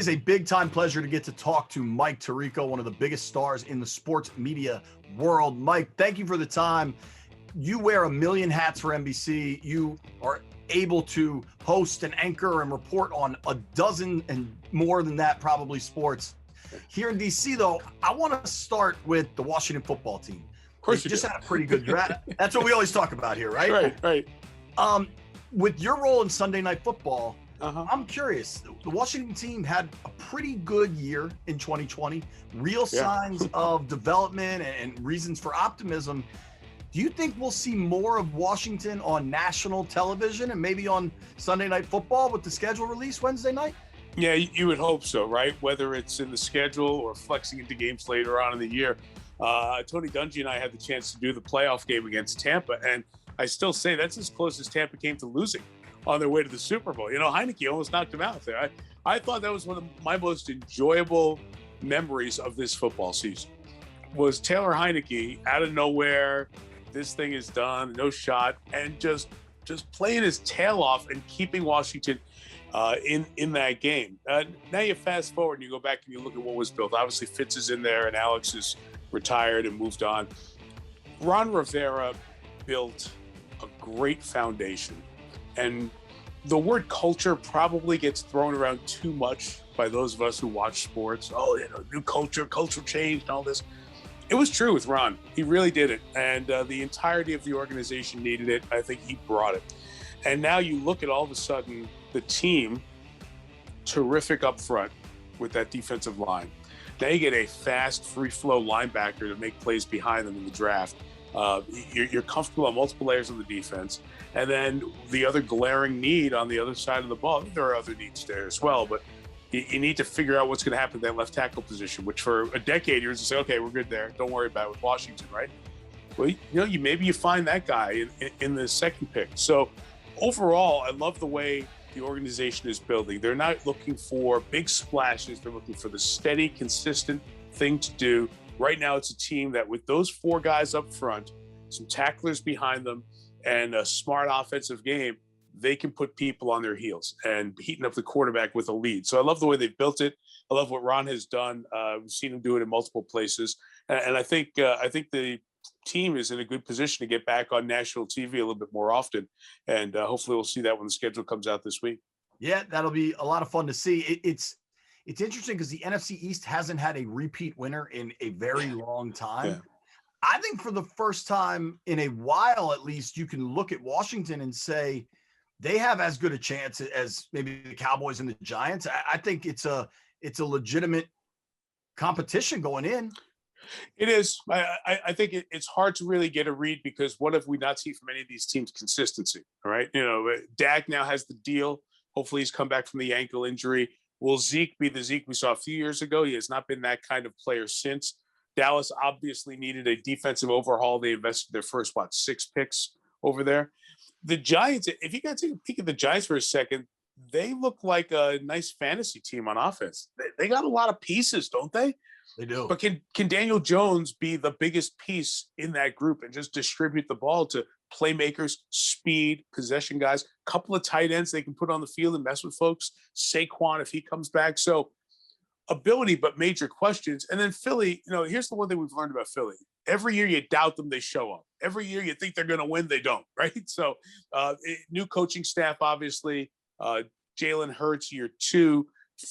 always a big-time pleasure to get to talk to Mike Tirico, one of the biggest stars in the sports media world. Mike, thank you for the time. You wear a million hats for NBC. You are able to host and anchor and report on a dozen and more than that, probably, sports. Here in DC, though, I want to start with the Washington football team. Of course, you just had a pretty good draft. That's what we always talk about here, right? Right. With your role in Sunday Night Football, Uh-huh. I'm curious. The Washington team had a pretty good year in 2020. Real signs of development and reasons for optimism. Do you think we'll see more of Washington on national television and maybe on Sunday Night Football with the schedule release Wednesday night? Yeah, you would hope so, right? Whether it's in the schedule or flexing into games later on in the year. Tony Dungy and I had the chance to do the playoff game against Tampa, and I still say that's as close as Tampa came to losing on their way to the Super Bowl. You know, Heineke almost knocked him out there. I thought that was one of my most enjoyable memories of this football season, was Taylor Heineke out of nowhere. This thing is done, no shot, and just playing his tail off and keeping Washington in that game. Now you fast forward and you go back and you look at what was built. Obviously, Fitz is in there and Alex is retired and moved on. Ron Rivera built a great foundation. And the word culture probably gets thrown around too much by those of us who watch sports. Oh, new culture change and all this. It was true with Ron. He really did it. And the entirety of the organization needed it. I think he brought it. And now you look at all of a sudden the team, terrific up front with that defensive line. Now you get a fast, free-flow linebacker to make plays behind them in the draft. You're comfortable on multiple layers of the defense. And then the other glaring need on the other side of the ball, there are other needs there as well, but you need to figure out what's going to happen to that left tackle position, which for a decade, you're just say, okay, we're good there. Don't worry about it with Washington, right? Well, maybe you find that guy in the second pick. So overall, I love the way the organization is building. They're not looking for big splashes. They're looking for the steady, consistent thing to do. Right now, it's a team that with those four guys up front, some tacklers behind them, and a smart offensive game, they can put people on their heels and heating up the quarterback with a lead. So I love the way they've built it. I love what Ron has done. We've seen him do it in multiple places. And I think the team is in a good position to get back on national TV a little bit more often. And hopefully we'll see that when the schedule comes out this week. Yeah, that'll be a lot of fun to see. It's interesting because the NFC East hasn't had a repeat winner in a very long time. Yeah. I think for the first time in a while, at least, you can look at Washington and say they have as good a chance as maybe the Cowboys and the Giants. I think it's a legitimate competition going in. It is. I think it's hard to really get a read because what have we not seen from any of these teams? Consistency, all right? Dak now has the deal. Hopefully he's come back from the ankle injury. Will Zeke be the Zeke we saw a few years ago? He has not been that kind of player since. Dallas obviously needed a defensive overhaul. They invested their first, 6 picks over there. The Giants, if you guys take a peek at the Giants for a second, they look like a nice fantasy team on offense. They got a lot of pieces, don't they? They do. But can Daniel Jones be the biggest piece in that group and just distribute the ball to playmakers, speed, possession guys, a couple of tight ends they can put on the field and mess with folks? Saquon, if he comes back. So ability, but major questions. And then Philly, here's the one thing we've learned about Philly. Every year you doubt them, they show up. Every year you think they're going to win, they don't, right? So new coaching staff, obviously. Jalen Hurts, year 2,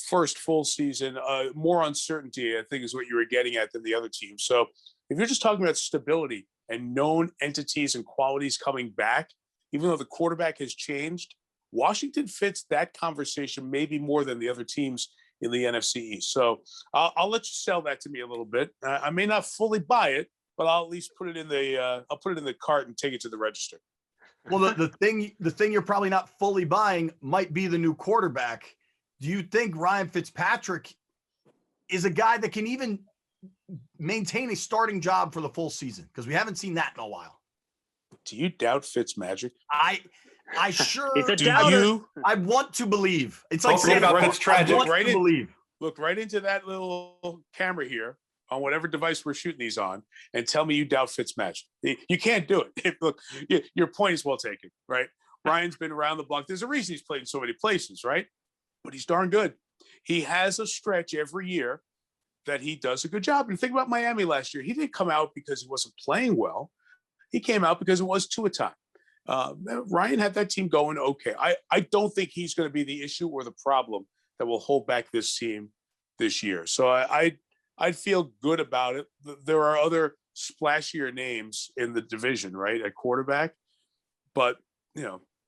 first full season. More uncertainty, I think, is what you were getting at than the other teams. So if you're just talking about stability and known entities and qualities coming back, even though the quarterback has changed, Washington fits that conversation maybe more than the other teams in the NFC East. So I'll let you sell that to me a little bit. I may not fully buy it, but I'll at least put it in the cart and take it to the register. Well, the thing you're probably not fully buying might be the new quarterback. Do you think Ryan Fitzpatrick is a guy that can even maintain a starting job for the full season? Because we haven't seen that in a while. Do you doubt Fitzmagic? I sure do. I want to believe. It's like saying about Fitzpatrick. Look right into that little camera here on whatever device we're shooting these on and tell me you doubt Fitzmagic. You can't do it. Look, your point is well taken, right? Ryan's been around the block. There's a reason he's played in so many places, right? But he's darn good. He has a stretch every year that he does a good job. And think about Miami last year. He didn't come out because he wasn't playing well. He came out because it was Tua time. Ryan had that team going okay. I don't think he's going to be the issue or the problem that will hold back this team this year. So I'd feel good about it. There are other splashier names in the division, right, at quarterback. But,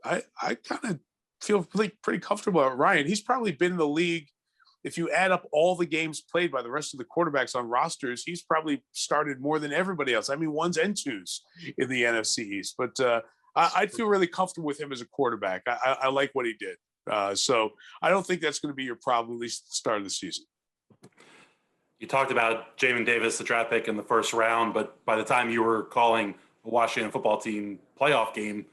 I kind of feel pretty comfortable at Ryan. He's probably been in the league. If you add up all the games played by the rest of the quarterbacks on rosters, he's probably started more than everybody else. I mean, ones and twos in the NFC East. But I'd feel really comfortable with him as a quarterback. I like what he did. So I don't think that's going to be your problem, at least at the start of the season. You talked about Jamin Davis, the draft pick in the first round, but by the time you were calling the Washington football team playoff game,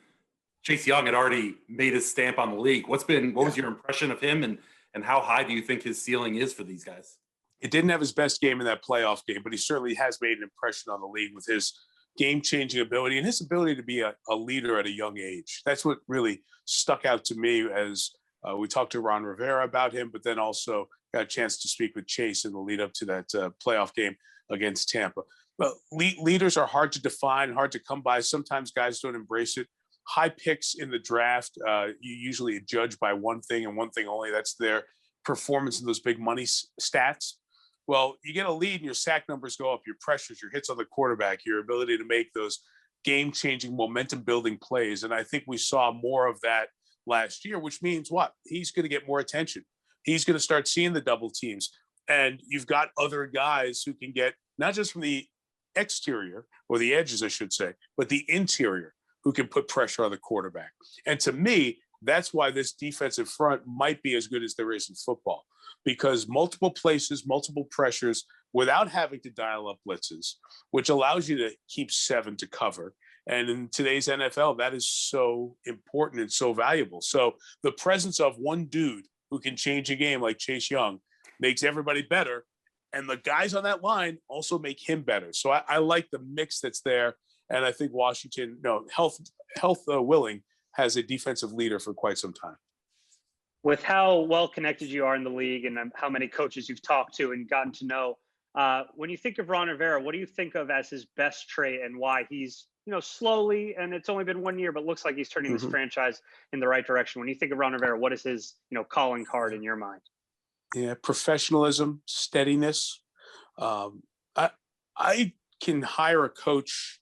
Chase Young had already made his stamp on the league. What was your impression of him, and how high do you think his ceiling is for these guys? It didn't have his best game in that playoff game, but he certainly has made an impression on the league with his game-changing ability and his ability to be a leader at a young age. That's what really stuck out to me as we talked to Ron Rivera about him, but then also got a chance to speak with Chase in the lead up to that playoff game against Tampa. But leaders are hard to define, hard to come by. Sometimes guys don't embrace it. High picks in the draft, you usually judge by one thing and one thing only. That's their performance in those big money stats. Well, you get a lead and your sack numbers go up, your pressures, your hits on the quarterback, your ability to make those game-changing, momentum-building plays. And I think we saw more of that last year, which means what? He's going to get more attention. He's going to start seeing the double teams. And you've got other guys who can get, not just from the exterior, or the edges, I should say, but the interior, who can put pressure on the quarterback. And to me, that's why this defensive front might be as good as there is in football, because multiple places, multiple pressures without having to dial up blitzes, which allows you to keep 7 to cover. And in today's NFL, that is so important and so valuable. So the presence of one dude who can change a game like Chase Young makes everybody better. And the guys on that line also make him better. So I like the mix that's there. And I think Washington, health willing, has a defensive leader for quite some time. With how well connected you are in the league and how many coaches you've talked to and gotten to know, when you think of Ron Rivera, what do you think of as his best trait and why he's, slowly, and it's only been 1 year, but looks like he's turning this franchise in the right direction. When you think of Ron Rivera, what is his, calling card in your mind? Yeah, professionalism, steadiness. I can hire a coach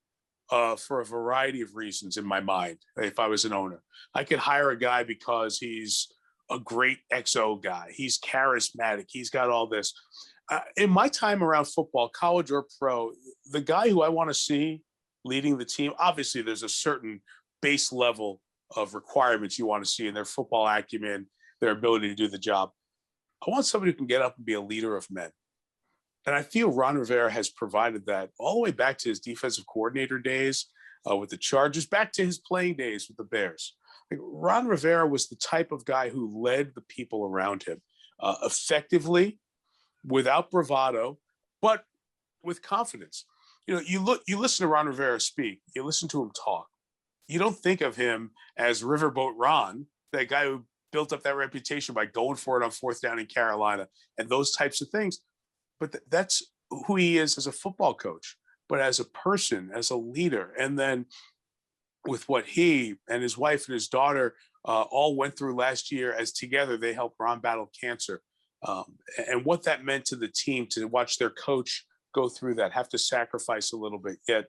for a variety of reasons in my mind. If I was an owner, I could hire a guy because he's a great XO guy. He's charismatic. He's got all this. In my time around football, college or pro, the guy who I want to see leading the team, obviously there's a certain base level of requirements you want to see in their football acumen, their ability to do the job. I want somebody who can get up and be a leader of men. And I feel Ron Rivera has provided that all the way back to his defensive coordinator days with the Chargers, back to his playing days with the Bears. Ron Rivera was the type of guy who led the people around him effectively, without bravado, but with confidence. You listen to Ron Rivera speak, you listen to him talk. You don't think of him as Riverboat Ron, that guy who built up that reputation by going for it on 4th down in Carolina and those types of things. But that's who he is as a football coach, but as a person, as a leader. And then with what he and his wife and his daughter all went through last year, as together they helped Ron battle cancer. And what that meant to the team to watch their coach go through that, have to sacrifice a little bit, yet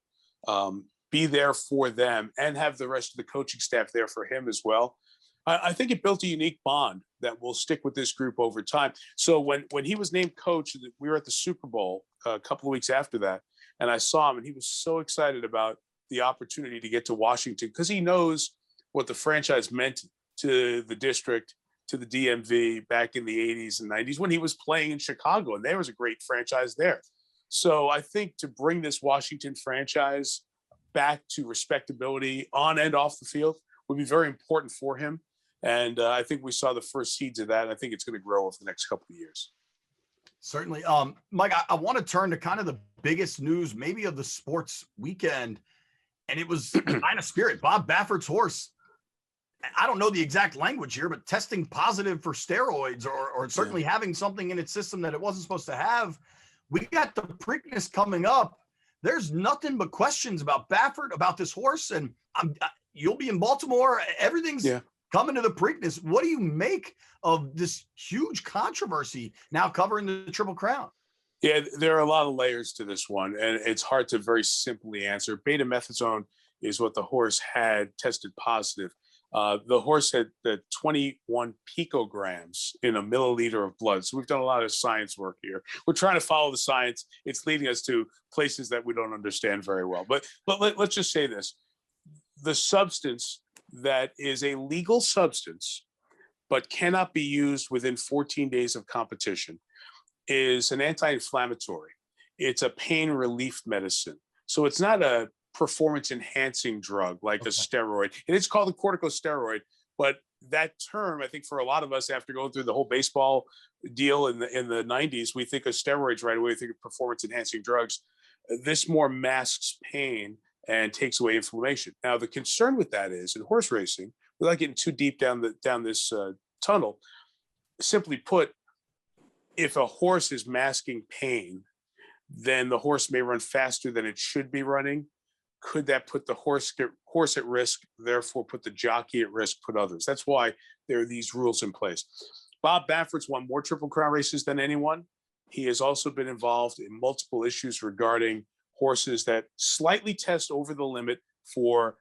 be there for them and have the rest of the coaching staff there for him as well. I think it built a unique bond that will stick with this group over time. So when he was named coach, we were at the Super Bowl a couple of weeks after that, and I saw him, and he was so excited about the opportunity to get to Washington because he knows what the franchise meant to the district, to the DMV back in the 80s and 90s when he was playing in Chicago, and there was a great franchise there. So I think to bring this Washington franchise back to respectability on and off the field would be very important for him. And I think we saw the first seeds of that. I think it's going to grow over the next couple of years. Certainly. Mike, I want to turn to kind of the biggest news maybe of the sports weekend. And it was kind of spirit. Bob Baffert's horse I don't know the exact language here, but testing positive for steroids or certainly having something in its system that it wasn't supposed to have. We got the Preakness coming up. There's nothing but questions about Baffert, about this horse, and you'll be in Baltimore. Everything's coming to the Preakness. What do you make of this huge controversy now covering the Triple Crown? Yeah, there are a lot of layers to this one, and it's hard to very simply answer. Betamethasone is what the horse had tested positive. The horse had the 21 picograms in a milliliter of blood. So we've done a lot of science work here. We're trying to follow the science. It's leading us to places that we don't understand very well. But let's just say this. The substance that is a legal substance, but cannot be used within 14 days of competition, is an anti-inflammatory. It's a pain relief medicine. So it's not a performance enhancing drug like a steroid. And it's called a corticosteroid. But that term, I think for a lot of us, after going through the whole baseball deal in the 90s, we think of steroids right away, we think of performance enhancing drugs. This more masks pain and takes away inflammation. Now, the concern with that is in horse racing, without getting too deep down this tunnel, simply put, if a horse is masking pain, then the horse may run faster than it should be running. Could that put the horse at risk, therefore put the jockey at risk, put others? That's why there are these rules in place. Bob Baffert's won more Triple Crown races than anyone. He has also been involved in multiple issues regarding horses that slightly test over the limit for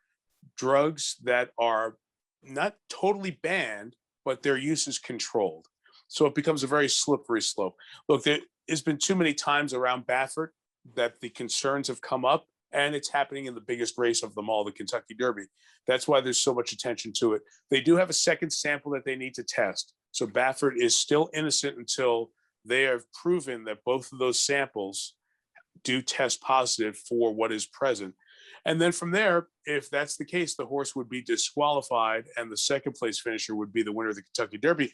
drugs that are not totally banned, but their use is controlled. So it becomes a very slippery slope. Look, there has been too many times around Baffert that the concerns have come up, and it's happening in the biggest race of them all, the Kentucky Derby. That's why there's so much attention to it. They do have a second sample that they need to test. So Baffert is still innocent until they have proven that both of those samples do test positive for what is present. And then from there, if that's the case, the horse would be disqualified and the second place finisher would be the winner of the Kentucky Derby.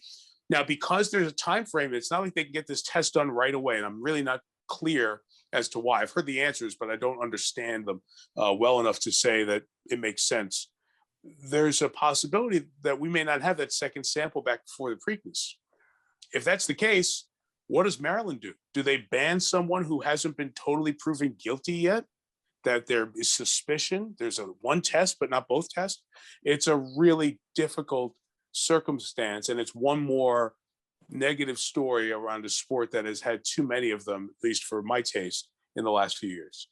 Now, because there's a time frame, it's not like they can get this test done right away. And I'm really not clear as to why. I've heard the answers, but I don't understand them well enough to say that it makes sense. There's a possibility that we may not have that second sample back before the Preakness. If that's the case, what does Maryland do? Do they ban someone who hasn't been totally proven guilty yet? That there is suspicion? There's one test, but not both tests? It's a really difficult circumstance, and it's one more negative story around a sport that has had too many of them, at least for my taste, in the last few years.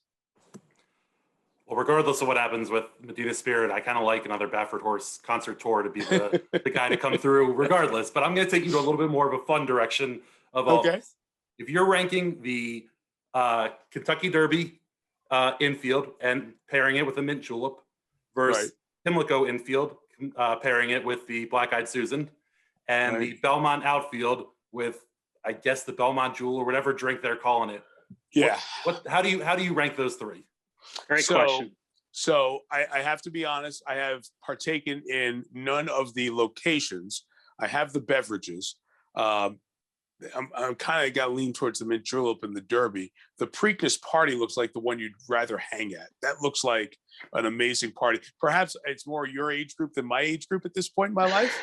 Well, regardless of what happens with Medina Spirit, I kind of like another Baffert horse concert tour to be the guy to come through regardless. But I'm going to take you to a little bit more of a fun direction of all this. If you're ranking the Kentucky Derby infield and pairing it with a mint julep versus Pimlico infield, pairing it with the Black Eyed Susan, and the Belmont outfield with, I guess, the Belmont Jewel or whatever drink they're calling it. Yeah. How do you rank those three? Great question. So I have to be honest. I have partaken in none of the locations. I have the beverages. I'm kind of got to lean towards the mint julep and the Derby. The Preakness party looks like the one you'd rather hang at. That looks like an amazing party. Perhaps it's more your age group than my age group at this point in my life.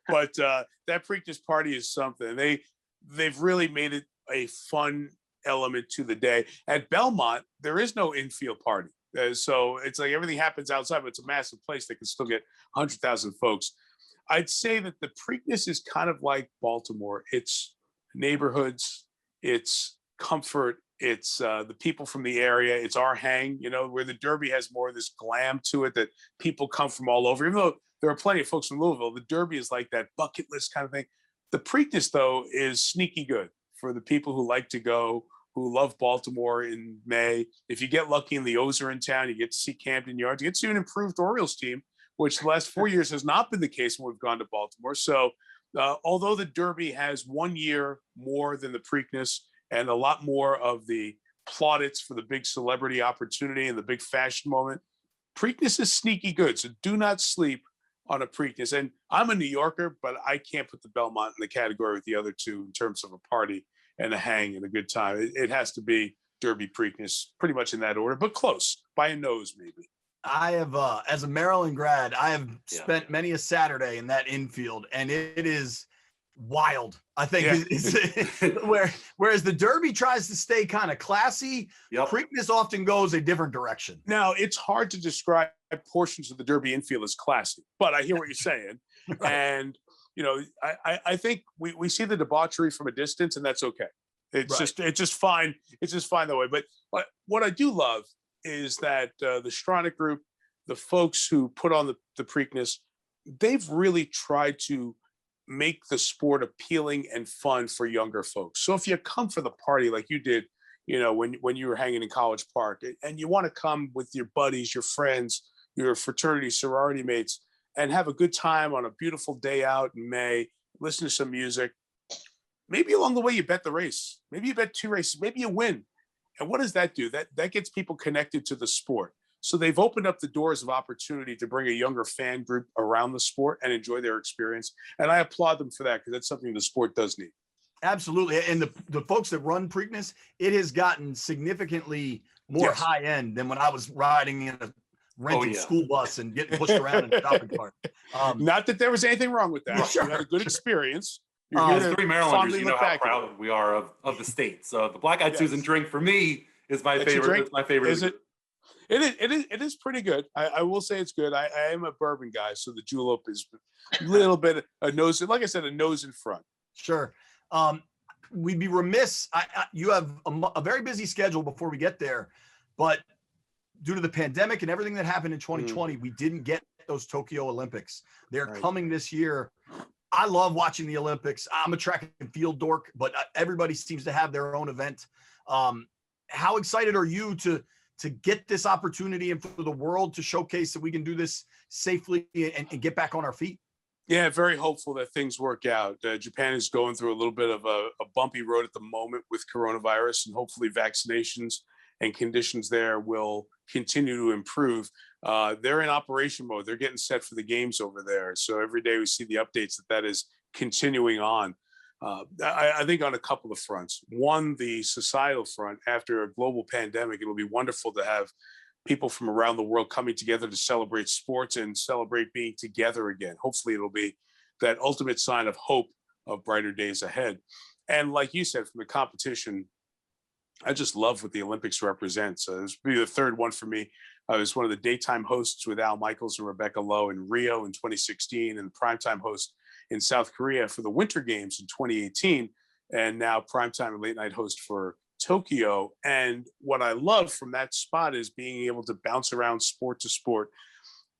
But that Preakness party is something. They've really made it a fun element to the day. At Belmont, there is no infield party. So it's like everything happens outside, but it's a massive place that can still get 100,000 folks. I'd say that the Preakness is kind of like Baltimore. It's neighborhoods, it's comfort, it's the people from the area, it's our hang, where the Derby has more of this glam to it that people come from all over. Even though there are plenty of folks from Louisville, the Derby is like that bucket list kind of thing. The Preakness, though, is sneaky good for the people who like to go, who love Baltimore in May. If you get lucky and the O's are in town, you get to see Camden Yards, you get to see an improved Orioles team, which the last 4 years has not been the case when we've gone to Baltimore. So although the Derby has 1 year more than the Preakness and a lot more of the plaudits for the big celebrity opportunity and the big fashion moment, Preakness is sneaky good. So do not sleep on a Preakness. And I'm a New Yorker, but I can't put the Belmont in the category with the other two in terms of a party and a hang and a good time. It has to be Derby, Preakness, pretty much in that order, but close, by a nose maybe. I have, as a Maryland grad, I have spent many a Saturday in that infield, and it is wild. I think whereas the Derby tries to stay kind of classy, Preakness often goes a different direction. Now, it's hard to describe portions of the Derby infield as classy, but I hear what you're saying. Right. And, I think we see the debauchery from a distance, and that's okay. It's just fine. It's just fine that way. But what I do love is that the Stronach group, the folks who put on the Preakness, they've really tried to make the sport appealing and fun for younger folks. So if you come for the party like you did, when you were hanging in College Park, and you want to come with your buddies, your friends, your fraternity, sorority mates, and have a good time on a beautiful day out in May, listen to some music, maybe along the way you bet the race. Maybe you bet 2 races. Maybe you win. And what does that do? That gets people connected to the sport. So they've opened up the doors of opportunity to bring a younger fan group around the sport and enjoy their experience. And I applaud them for that, because that's something the sport does need. Absolutely. And the folks that run Preakness, it has gotten significantly more high end than when I was riding in a rented school bus and getting pushed around in a shopping cart. Not that there was anything wrong with that. You had a good experience. As 3 Marylanders, you know how proud we are of the state. So the Black Eyed Susan drink for me is my favorite. It's my favorite. Is it? It is pretty good. I will say it's good. I am a bourbon guy, so the julep is a little bit a nose, like I said, a nose in front. Sure. We'd be remiss. You have a very busy schedule before we get there, but due to the pandemic and everything that happened in 2020, we didn't get those Tokyo Olympics. They're coming this year. I love watching the Olympics. I'm a track and field dork, but everybody seems to have their own event. How excited are you to get this opportunity and for the world to showcase that we can do this safely and get back on our feet? Yeah, very hopeful that things work out. Japan is going through a little bit of a bumpy road at the moment with coronavirus, and hopefully vaccinations and conditions there will continue to improve. They're in operation mode. They're getting set for the games over there. So every day we see the updates that is continuing on. I think on a couple of fronts. One, the societal front. After a global pandemic, it'll be wonderful to have people from around the world coming together to celebrate sports and celebrate being together again. Hopefully it'll be that ultimate sign of hope of brighter days ahead. And like you said, from the competition, I just love what the Olympics represents. This will be the third one for me. I was one of the daytime hosts with Al Michaels and Rebecca Lowe in Rio in 2016, and primetime host in South Korea for the Winter Games in 2018, and now primetime and late night host for Tokyo. And what I love from that spot is being able to bounce around sport to sport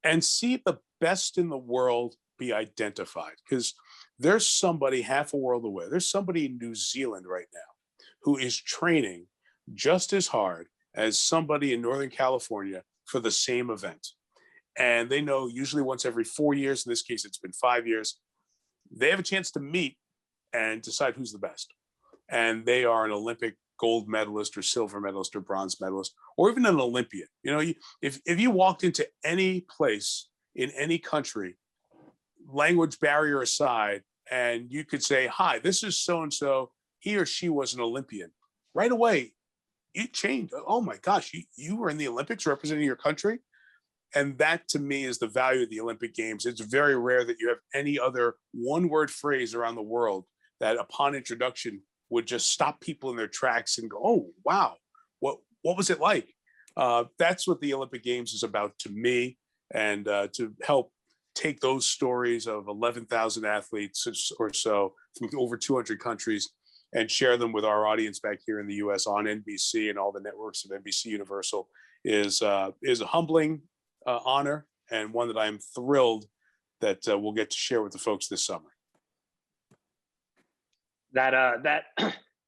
and see the best in the world be identified, because there's somebody half a world away. There's somebody in New Zealand right now who is training just as hard as somebody in Northern California for the same event. And they know usually once every 4 years, in this case, it's been 5 years, they have a chance to meet and decide who's the best. And they are an Olympic gold medalist or silver medalist or bronze medalist, or even an Olympian. If you walked into any place in any country, language barrier aside, and you could say, hi, this is so-and-so, he or she was an Olympian. Right away, it changed. Oh my gosh, you were in the Olympics representing your country? And that to me is the value of the Olympic Games. It's very rare that you have any other one-word phrase around the world that upon introduction would just stop people in their tracks and go, oh, wow, what was it like? That's what the Olympic Games is about to me, and to help take those stories of 11,000 athletes or so from over 200 countries and share them with our audience back here in the U.S. on NBC and all the networks of NBC Universal is a humbling honor, and one that I'm thrilled that we'll get to share with the folks this summer. That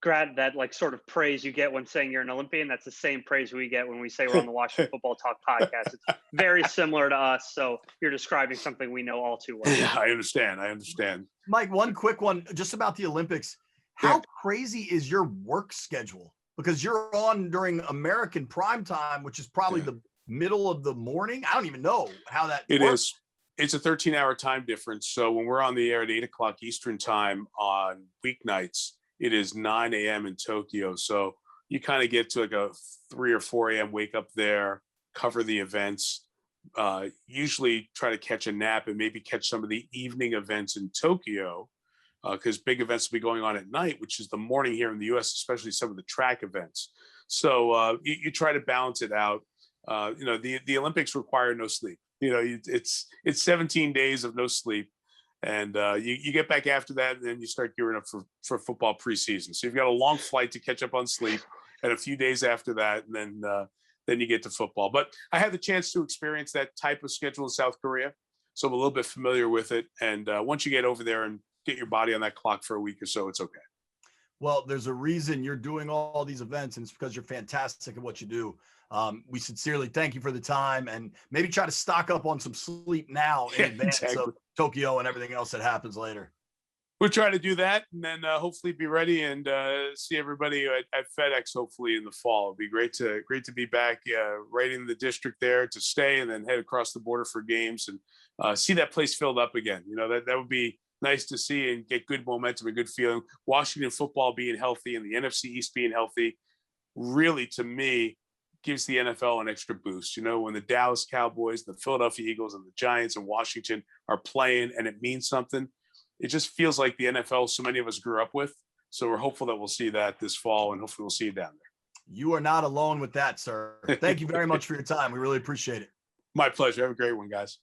grad, that like sort of praise you get when saying you're an Olympian, that's the same praise we get when we say we're on the Washington Football Talk podcast. It's very similar to us. So you're describing something we know all too well. Yeah, I understand. Mike, one quick one just about the Olympics. How crazy is your work schedule? Because you're on during American prime time, which is probably the middle of the morning. I don't even know how that works. It's a 13-hour time difference. So when we're on the air at 8 o'clock Eastern time on weeknights, it is 9 a.m. in Tokyo. So you kind of get to like a 3 or 4 a.m. wake up there, cover the events, usually try to catch a nap and maybe catch some of the evening events in Tokyo, because big events will be going on at night, which is the morning here in the U.S., especially some of the track events. So you try to balance it out. The Olympics require no sleep. It's 17 days of no sleep, and you get back after that, and then you start gearing up for football preseason. So you've got a long flight to catch up on sleep, and a few days after that, and then you get to football. But I had the chance to experience that type of schedule in South Korea, so I'm a little bit familiar with it. And once you get over there and get your body on that clock for a week or so, it's okay. Well, there's a reason you're doing all these events, and it's because you're fantastic at what you do. We sincerely thank you for the time, and maybe try to stock up on some sleep now in advance of Tokyo and everything else that happens later. We'll try to do that, and then hopefully be ready and see everybody at FedEx hopefully in the fall. It'd be great to be back right in the district there to stay, and then head across the border for games and see that place filled up again. That would be nice to see and get good momentum and good feeling. Washington football being healthy and the NFC East being healthy really, to me, gives the NFL an extra boost. When the Dallas Cowboys, the Philadelphia Eagles, and the Giants and Washington are playing and it means something, it just feels like the NFL so many of us grew up with. So we're hopeful that we'll see that this fall, and hopefully we'll see you down there. You are not alone with that, sir. Thank you very much for your time. We really appreciate it. My pleasure. Have a great one, guys.